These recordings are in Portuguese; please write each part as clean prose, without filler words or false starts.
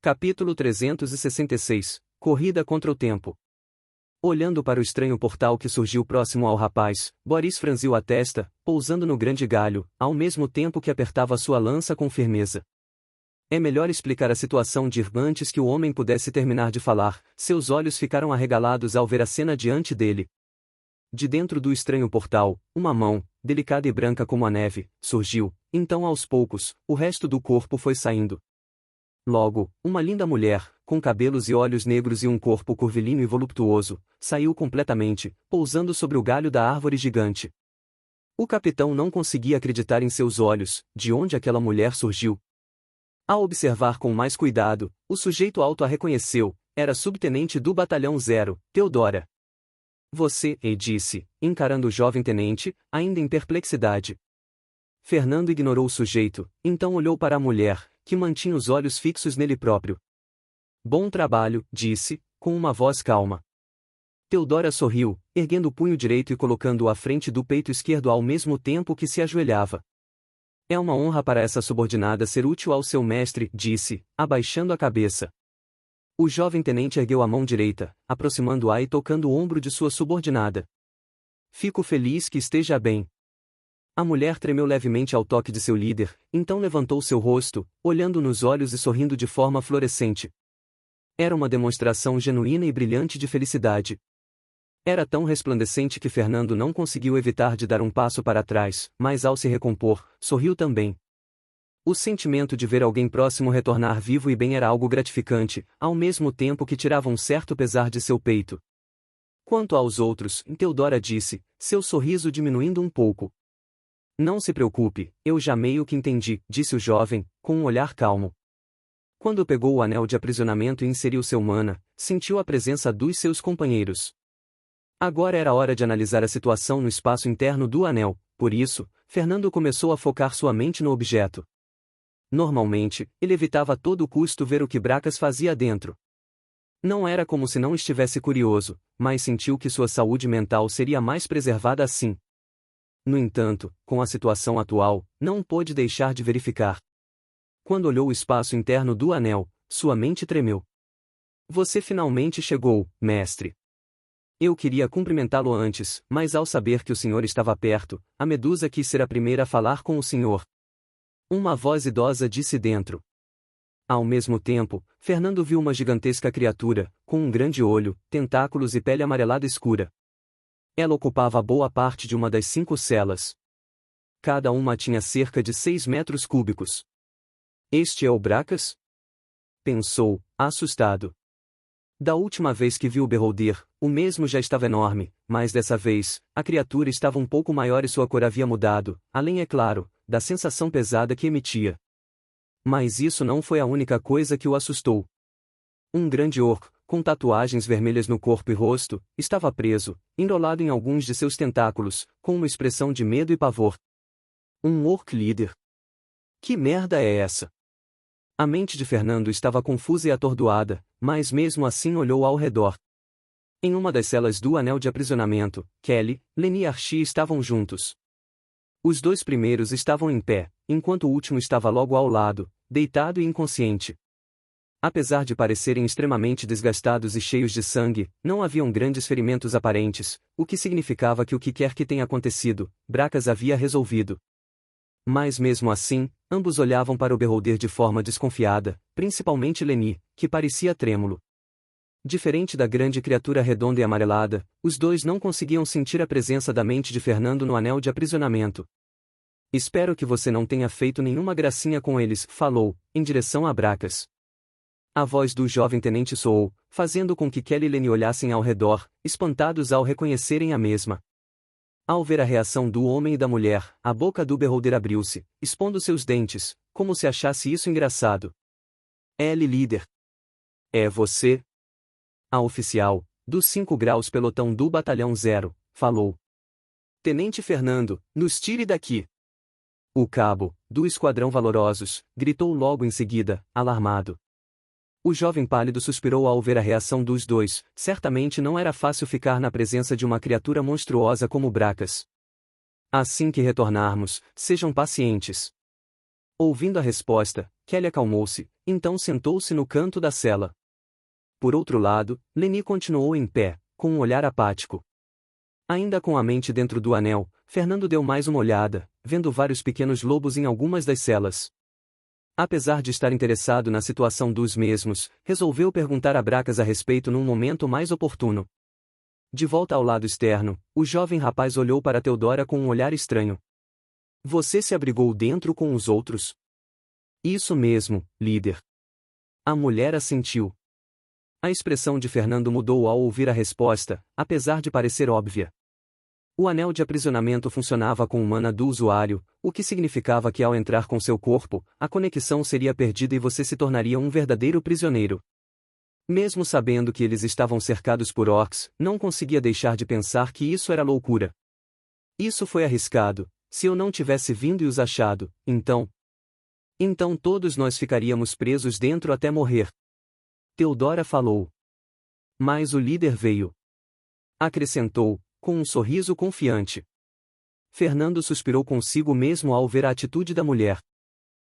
Capítulo 366 Corrida contra o tempo. Olhando para o estranho portal que surgiu próximo ao rapaz, Boris franziu a testa, pousando no grande galho, ao mesmo tempo que apertava sua lança com firmeza. É melhor explicar a situação de Irma antes que o homem pudesse terminar de falar. Seus olhos ficaram arregalados ao ver a cena diante dele. De dentro do estranho portal, uma mão, delicada e branca como a neve, surgiu. Então aos poucos, o resto do corpo foi saindo. Logo, uma linda mulher, com cabelos e olhos negros e um corpo curvilíneo e voluptuoso, saiu completamente, pousando sobre o galho da árvore gigante. O capitão não conseguia acreditar em seus olhos, de onde aquela mulher surgiu. Ao observar com mais cuidado, o sujeito alto a reconheceu, era subtenente do batalhão 0, Teodora. Você, disse, encarando o jovem tenente, ainda em perplexidade. Fernando ignorou o sujeito, então olhou para a mulher, que mantinha os olhos fixos nele próprio. Bom trabalho, disse, com uma voz calma. Teodora sorriu, erguendo o punho direito e colocando-o à frente do peito esquerdo ao mesmo tempo que se ajoelhava. É uma honra para essa subordinada ser útil ao seu mestre, disse, abaixando a cabeça. O jovem tenente ergueu a mão direita, aproximando-a e tocando o ombro de sua subordinada. Fico feliz que esteja bem. A mulher tremeu levemente ao toque de seu líder, então levantou seu rosto, olhando nos olhos e sorrindo de forma fluorescente. Era uma demonstração genuína e brilhante de felicidade. Era tão resplandecente que Fernando não conseguiu evitar de dar um passo para trás, mas ao se recompor, sorriu também. O sentimento de ver alguém próximo retornar vivo e bem era algo gratificante, ao mesmo tempo que tirava um certo pesar de seu peito. Quanto aos outros, Teodora disse, seu sorriso diminuindo um pouco. Não se preocupe, eu já meio que entendi, disse o jovem, com um olhar calmo. Quando pegou o anel de aprisionamento e inseriu seu mana, sentiu a presença dos seus companheiros. Agora era hora de analisar a situação no espaço interno do anel, por isso, Fernando começou a focar sua mente no objeto. Normalmente, ele evitava a todo custo ver o que Bracas fazia dentro. Não era como se não estivesse curioso, mas sentiu que sua saúde mental seria mais preservada assim. No entanto, com a situação atual, não pôde deixar de verificar. Quando olhou o espaço interno do anel, sua mente tremeu. Você finalmente chegou, mestre. Eu queria cumprimentá-lo antes, mas ao saber que o senhor estava perto, a medusa quis ser a primeira a falar com o senhor. Uma voz idosa disse dentro. Ao mesmo tempo, Fernando viu uma gigantesca criatura, com um grande olho, tentáculos e pele amarelada escura. Ela ocupava boa parte de uma das 5 celas. Cada uma tinha cerca de 6 metros cúbicos. Este é o Bracas? Pensou, assustado. Da última vez que viu o Beholder, o mesmo já estava enorme, mas dessa vez, a criatura estava um pouco maior e sua cor havia mudado, além, é claro, da sensação pesada que emitia. Mas isso não foi a única coisa que o assustou. Um grande orco, com tatuagens vermelhas no corpo e rosto, estava preso, enrolado em alguns de seus tentáculos, com uma expressão de medo e pavor. Um orc líder. Que merda é essa? A mente de Fernando estava confusa e atordoada, mas mesmo assim olhou ao redor. Em uma das celas do anel de aprisionamento, Kelly, Leni e Archie estavam juntos. Os 2 primeiros estavam em pé, enquanto o último estava logo ao lado, deitado e inconsciente. Apesar de parecerem extremamente desgastados e cheios de sangue, não haviam grandes ferimentos aparentes, o que significava que o que quer que tenha acontecido, Bracas havia resolvido. Mas mesmo assim, ambos olhavam para o Beholder de forma desconfiada, principalmente Leni, que parecia trêmulo. Diferente da grande criatura redonda e amarelada, os 2 não conseguiam sentir a presença da mente de Fernando no anel de aprisionamento. Espero que você não tenha feito nenhuma gracinha com eles, falou, em direção a Bracas. A voz do jovem tenente soou, fazendo com que Kelly e Leni olhassem ao redor, espantados ao reconhecerem a mesma. Ao ver a reação do homem e da mulher, a boca do Beholder abriu-se, expondo seus dentes, como se achasse isso engraçado. L líder. É você? A oficial, dos 5 graus pelotão do batalhão 0, falou. Tenente Fernando, nos tire daqui. O cabo, do esquadrão Valorosos, gritou logo em seguida, alarmado. O jovem pálido suspirou ao ver a reação dos 2, certamente não era fácil ficar na presença de uma criatura monstruosa como Bracas. Assim que retornarmos, sejam pacientes. Ouvindo a resposta, Kelly acalmou-se, então sentou-se no canto da cela. Por outro lado, Lenny continuou em pé, com um olhar apático. Ainda com a mente dentro do anel, Fernando deu mais uma olhada, vendo vários pequenos lobos em algumas das celas. Apesar de estar interessado na situação dos mesmos, resolveu perguntar a Bracas a respeito num momento mais oportuno. De volta ao lado externo, o jovem rapaz olhou para Teodora com um olhar estranho. Você se abrigou dentro com os outros? Isso mesmo, líder. A mulher assentiu. A expressão de Fernando mudou ao ouvir a resposta, apesar de parecer óbvia. O anel de aprisionamento funcionava com o mana do usuário, o que significava que ao entrar com seu corpo, a conexão seria perdida e você se tornaria um verdadeiro prisioneiro. Mesmo sabendo que eles estavam cercados por orcs, não conseguia deixar de pensar que isso era loucura. Isso foi arriscado. Se eu não tivesse vindo e os achado, então todos nós ficaríamos presos dentro até morrer. Teodora falou. Mas o líder veio. Acrescentou, com um sorriso confiante. Fernando suspirou consigo mesmo ao ver a atitude da mulher.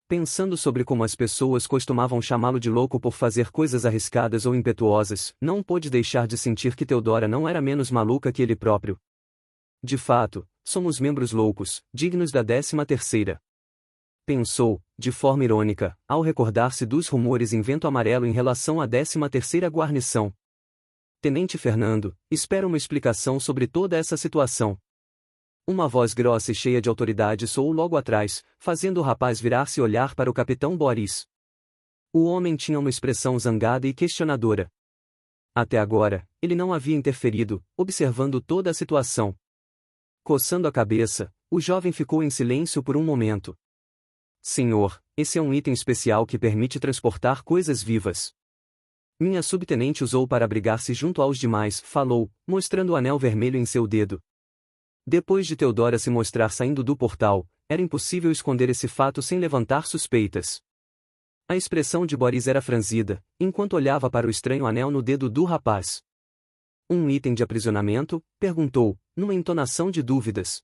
Pensando sobre como as pessoas costumavam chamá-lo de louco por fazer coisas arriscadas ou impetuosas, não pôde deixar de sentir que Teodora não era menos maluca que ele próprio. De fato, somos membros loucos, dignos da 13ª. Pensou, de forma irônica, ao recordar-se dos rumores em Vento Amarelo em relação à 13ª guarnição. Tenente Fernando, espero uma explicação sobre toda essa situação. Uma voz grossa e cheia de autoridade soou logo atrás, fazendo o rapaz virar-se e olhar para o capitão Boris. O homem tinha uma expressão zangada e questionadora. Até agora, ele não havia interferido, observando toda a situação. Coçando a cabeça, o jovem ficou em silêncio por um momento. Senhor, esse é um item especial que permite transportar coisas vivas. Minha subtenente usou para abrigar-se junto aos demais, falou, mostrando o anel vermelho em seu dedo. Depois de Teodora se mostrar saindo do portal, era impossível esconder esse fato sem levantar suspeitas. A expressão de Boris era franzida, enquanto olhava para o estranho anel no dedo do rapaz. Um item de aprisionamento? Perguntou, numa entonação de dúvidas.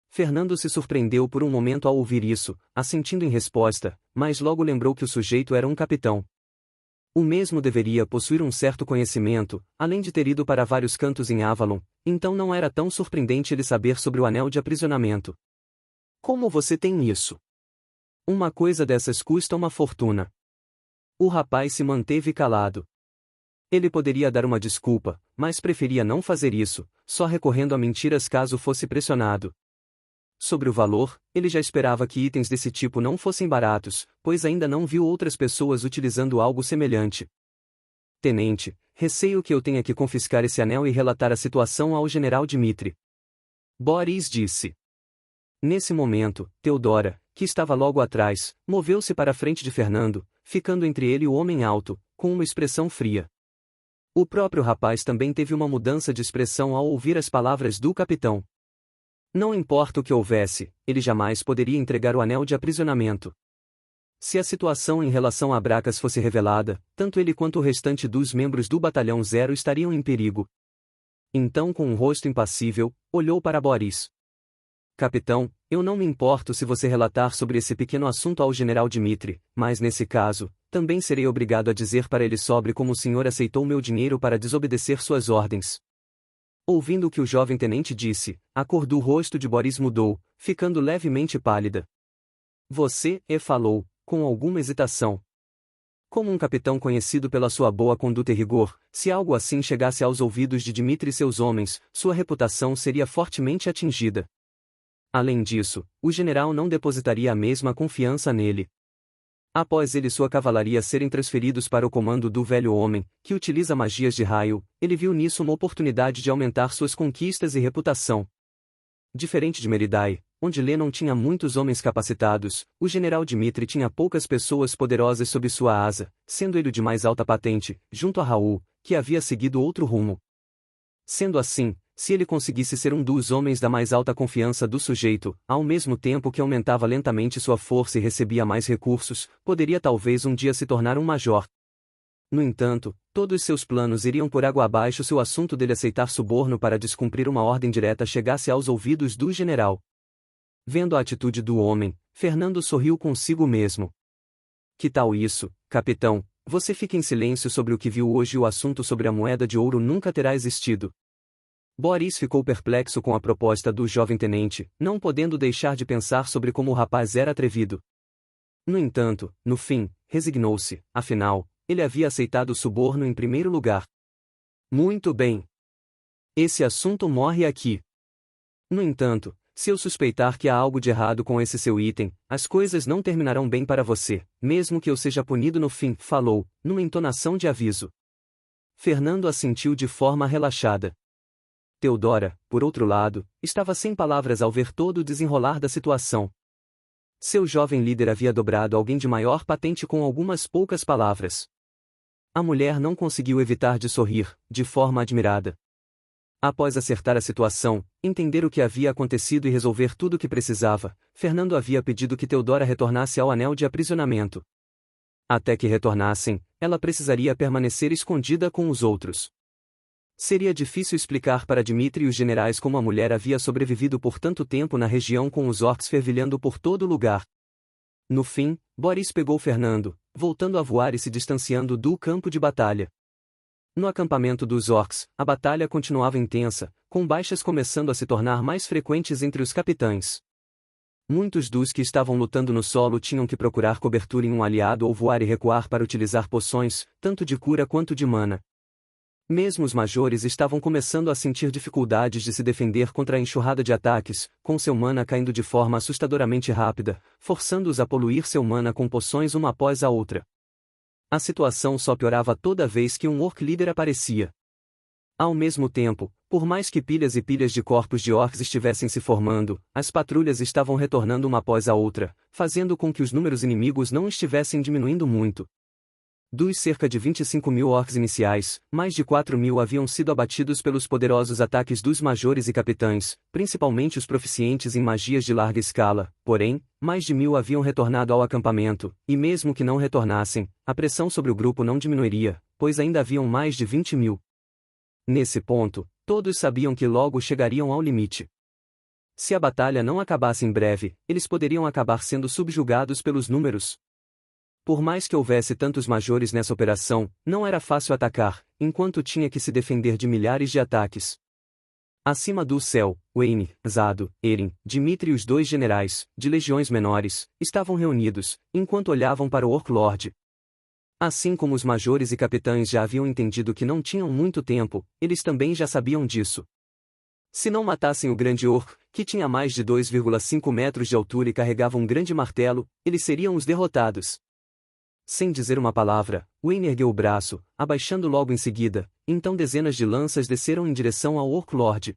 Fernando se surpreendeu por um momento ao ouvir isso, assentindo em resposta, mas logo lembrou que o sujeito era um capitão. O mesmo deveria possuir um certo conhecimento, além de ter ido para vários cantos em Avalon, então não era tão surpreendente ele saber sobre o anel de aprisionamento. Como você tem isso? Uma coisa dessas custa uma fortuna. O rapaz se manteve calado. Ele poderia dar uma desculpa, mas preferia não fazer isso, só recorrendo a mentiras caso fosse pressionado. Sobre o valor, ele já esperava que itens desse tipo não fossem baratos, pois ainda não viu outras pessoas utilizando algo semelhante. Tenente, receio que eu tenha que confiscar esse anel e relatar a situação ao general Dmitri. Boris disse. Nesse momento, Teodora, que estava logo atrás, moveu-se para a frente de Fernando, ficando entre ele e o homem alto, com uma expressão fria. O próprio rapaz também teve uma mudança de expressão ao ouvir as palavras do capitão. Não importa o que houvesse, ele jamais poderia entregar o anel de aprisionamento. Se a situação em relação a Bracas fosse revelada, tanto ele quanto o restante dos membros do Batalhão Zero estariam em perigo. Então, com um rosto impassível, olhou para Boris. Capitão, eu não me importo se você relatar sobre esse pequeno assunto ao general Dmitri, mas nesse caso, também serei obrigado a dizer para ele sobre como o senhor aceitou meu dinheiro para desobedecer suas ordens. Ouvindo o que o jovem tenente disse, a cor do rosto de Boris mudou, ficando levemente pálida. Você, falou, com alguma hesitação. Como um capitão conhecido pela sua boa conduta e rigor, se algo assim chegasse aos ouvidos de Dmitri e seus homens, sua reputação seria fortemente atingida. Além disso, o general não depositaria a mesma confiança nele. Após ele e sua cavalaria serem transferidos para o comando do velho homem, que utiliza magias de raio, ele viu nisso uma oportunidade de aumentar suas conquistas e reputação. Diferente de Meridae, onde Lennon tinha muitos homens capacitados, o general Dmitri tinha poucas pessoas poderosas sob sua asa, sendo ele o de mais alta patente, junto a Raul, que havia seguido outro rumo. Sendo assim, se ele conseguisse ser um dos homens da mais alta confiança do sujeito, ao mesmo tempo que aumentava lentamente sua força e recebia mais recursos, poderia talvez um dia se tornar um major. No entanto, todos seus planos iriam por água abaixo se o assunto dele aceitar suborno para descumprir uma ordem direta chegasse aos ouvidos do general. Vendo a atitude do homem, Fernando sorriu consigo mesmo. Que tal isso, capitão? Você fica em silêncio sobre o que viu hoje e o assunto sobre a moeda de ouro nunca terá existido. Boris ficou perplexo com a proposta do jovem tenente, não podendo deixar de pensar sobre como o rapaz era atrevido. No entanto, no fim, resignou-se, afinal, ele havia aceitado o suborno em primeiro lugar. Muito bem. Esse assunto morre aqui. No entanto, se eu suspeitar que há algo de errado com esse seu item, as coisas não terminarão bem para você, mesmo que eu seja punido no fim, falou, numa entonação de aviso. Fernando assentiu de forma relaxada. Teodora, por outro lado, estava sem palavras ao ver todo o desenrolar da situação. Seu jovem líder havia dobrado alguém de maior patente com algumas poucas palavras. A mulher não conseguiu evitar de sorrir, de forma admirada. Após acertar a situação, entender o que havia acontecido e resolver tudo o que precisava, Fernando havia pedido que Teodora retornasse ao anel de aprisionamento. Até que retornassem, ela precisaria permanecer escondida com os outros. Seria difícil explicar para Dmitri e os generais como a mulher havia sobrevivido por tanto tempo na região com os orcs fervilhando por todo lugar. No fim, Boris pegou Fernando, voltando a voar e se distanciando do campo de batalha. No acampamento dos orcs, a batalha continuava intensa, com baixas começando a se tornar mais frequentes entre os capitães. Muitos dos que estavam lutando no solo tinham que procurar cobertura em um aliado ou voar e recuar para utilizar poções, tanto de cura quanto de mana. Mesmo os majores estavam começando a sentir dificuldades de se defender contra a enxurrada de ataques, com seu mana caindo de forma assustadoramente rápida, forçando-os a poluir seu mana com poções uma após a outra. A situação só piorava toda vez que um orc líder aparecia. Ao mesmo tempo, por mais que pilhas e pilhas de corpos de orcs estivessem se formando, as patrulhas estavam retornando uma após a outra, fazendo com que os números inimigos não estivessem diminuindo muito. Dos cerca de 25.000 orcs iniciais, mais de 4.000 haviam sido abatidos pelos poderosos ataques dos majores e capitães, principalmente os proficientes em magias de larga escala, porém, mais de 1.000 haviam retornado ao acampamento, e mesmo que não retornassem, a pressão sobre o grupo não diminuiria, pois ainda haviam mais de 20.000. Nesse ponto, todos sabiam que logo chegariam ao limite. Se a batalha não acabasse em breve, eles poderiam acabar sendo subjugados pelos números. Por mais que houvesse tantos majores nessa operação, não era fácil atacar, enquanto tinha que se defender de milhares de ataques. Acima do céu, Wayne, Zado, Erin, Dmitri e os dois generais, de legiões menores, estavam reunidos, enquanto olhavam para o Orc Lord. Assim como os majores e capitães já haviam entendido que não tinham muito tempo, eles também já sabiam disso. Se não matassem o grande Orc, que tinha mais de 2,5 metros de altura e carregava um grande martelo, eles seriam os derrotados. Sem dizer uma palavra, Wayne ergueu o braço, abaixando logo em seguida, então dezenas de lanças desceram em direção ao Orc Lord.